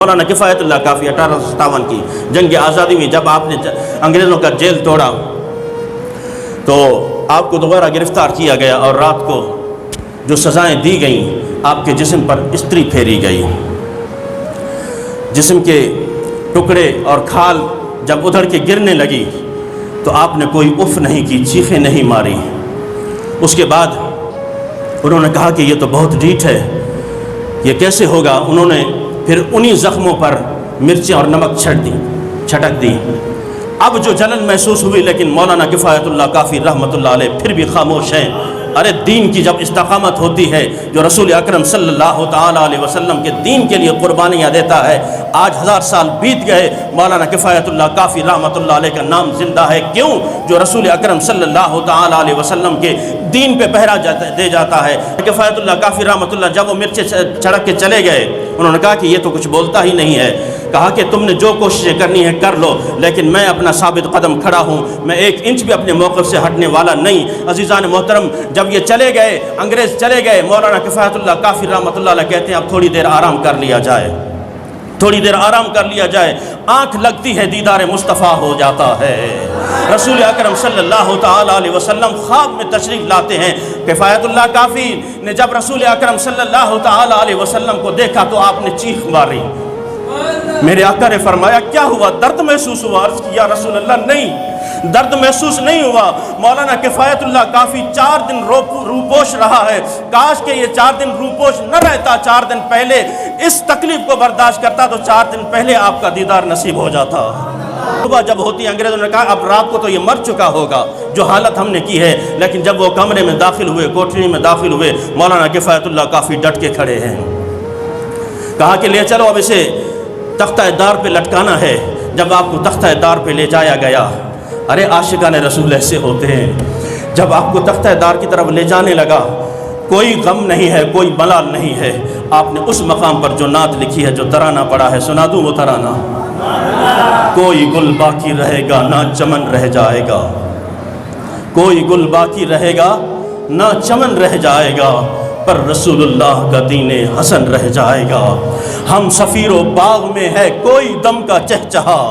مولانا کفایت اللہ کافی 1857 کی جنگ آزادی میں جب آپ نے انگریزوں کا جیل توڑا تو آپ کو دوبارہ گرفتار کیا گیا اور رات کو جو سزائیں دی گئیں آپ کے جسم پر استری پھیری گئی، جسم کے ٹکڑے اور کھال جب ادھر کے گرنے لگی تو آپ نے کوئی اف نہیں کی، چیخیں نہیں ماری۔ اس کے بعد انہوں نے کہا کہ یہ تو بہت ڈھیٹ ہے، یہ کیسے ہوگا؟ انہوں نے پھر انہی زخموں پر مرچیں اور نمک چھٹک دی۔ اب جو جلن محسوس ہوئی، لیکن مولانا کفایت اللہ کافی رحمۃ اللہ علیہ پھر بھی خاموش ہیں۔ ارے دین کی جب استقامت ہوتی ہے، جو رسول اکرم صلی اللہ تعالیٰ علیہ وسلم کے دین کے لیے قربانیاں دیتا ہے، آج 1000 سال بیت گئے، مولانا کفایت اللہ کافی رحمۃ اللہ علیہ کا نام زندہ ہے۔ کیوں؟ جو رسول اکرم صلی اللہ تعالیٰ علیہ وسلم کے دین پہ پہرا دے جاتا ہے۔ کفایت اللہ کافی رحمۃ اللہ جب وہ مرچیں چھڑک کے چلے گئے، انہوں نے کہا کہ یہ تو کچھ بولتا ہی نہیں ہے۔ کہا کہ تم نے جو کوششیں کرنی ہے کر لو، لیکن میں اپنا ثابت قدم کھڑا ہوں، میں 1 انچ بھی اپنے موقف سے ہٹنے والا نہیں۔ عزیزان محترم، جب یہ چلے گئے، انگریز چلے گئے، مولانا کفایت اللہ کافی رحمۃ اللہ علیہ کہتے ہیں اب تھوڑی دیر آرام کر لیا جائے، تھوڑی دیر آرام کر لیا جائے۔ آنکھ لگتی ہے دیدار مصطفیٰ ہو جاتا ہے۔ رسول اکرم صلی اللہ تعالیٰ علیہ وسلم خواب میں تشریف لاتے ہیں۔ کفایت اللہ کافی نے جب رسول اکرم صلی اللہ تعالیٰ علیہ وسلم کو دیکھا تو آپ نے چیخ ماری۔ میرے آقا نے فرمایا کیا ہوا؟ درد محسوس ہوا؟ عرض کی یا رسول اللہ نہیں، درد محسوس نہیں ہوا۔ مولانا کفایت اللہ کافی 4 دن روپوش رہا ہے۔ کاش کہ یہ 4 دن روپوش نہ رہتا، 4 دن پہلے اس تکلیف کو برداشت کرتا تو 4 دن پہلے آپ کا دیدار نصیب ہو جاتا۔ صبح جب ہوتی انگریزوں نے کہا اب رات کو تو یہ مر چکا ہوگا، جو حالت ہم نے کی ہے، لیکن جب وہ کمرے میں داخل ہوئے، کوٹری میں داخل ہوئے، مولانا کفایت اللہ کافی ڈٹ کے کھڑے ہیں۔ کہا کہ لے چلو اب اسے تختہ دار پہ لٹکانا ہے۔ جب آپ کو تختہ دار پہ لے جایا گیا، ارے عاشقان رسول ایسے ہوتے ہیں، جب آپ کو تختہ دار کی طرف لے جانے لگا، کوئی غم نہیں ہے، کوئی ملال نہیں ہے۔ آپ نے اس مقام پر جو نعت لکھی ہے، جو ترانہ پڑھا ہے، سنا دوں وہ ترانہ؟ کوئی گل باقی رہے گا نہ چمن رہ جائے گا، کوئی گل باقی رہے گا نہ چمن رہ جائے گا، پر رسول اللہ کا دین حسن رہ جائے گا۔ ہم سفیر و باغ میں ہے کوئی دم کا چہچہا،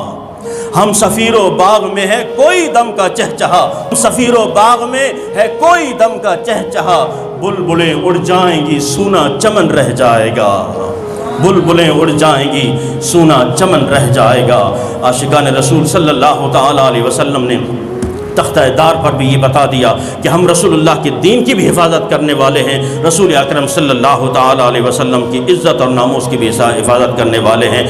ہم سفیر و باغ میں ہے کوئی دم کا چہچہا، ہم سفیر و باغ میں ہے کوئی دم کا چہچہا، بلبلیں اڑ جائیں گی سونا چمن رہ جائے گا، بلبلیں اڑ جائیں گی سونا چمن رہ جائے گا۔ عاشقان رسول صلی اللہ تعالیٰ علیہ وسلم نے تختہ دار پر بھی یہ بتا دیا کہ ہم رسول اللہ کے دین کی بھی حفاظت کرنے والے ہیں، رسول اکرم صلی اللہ تعالیٰ علیہ وسلم کی عزت اور ناموس کی بھی حفاظت کرنے والے ہیں۔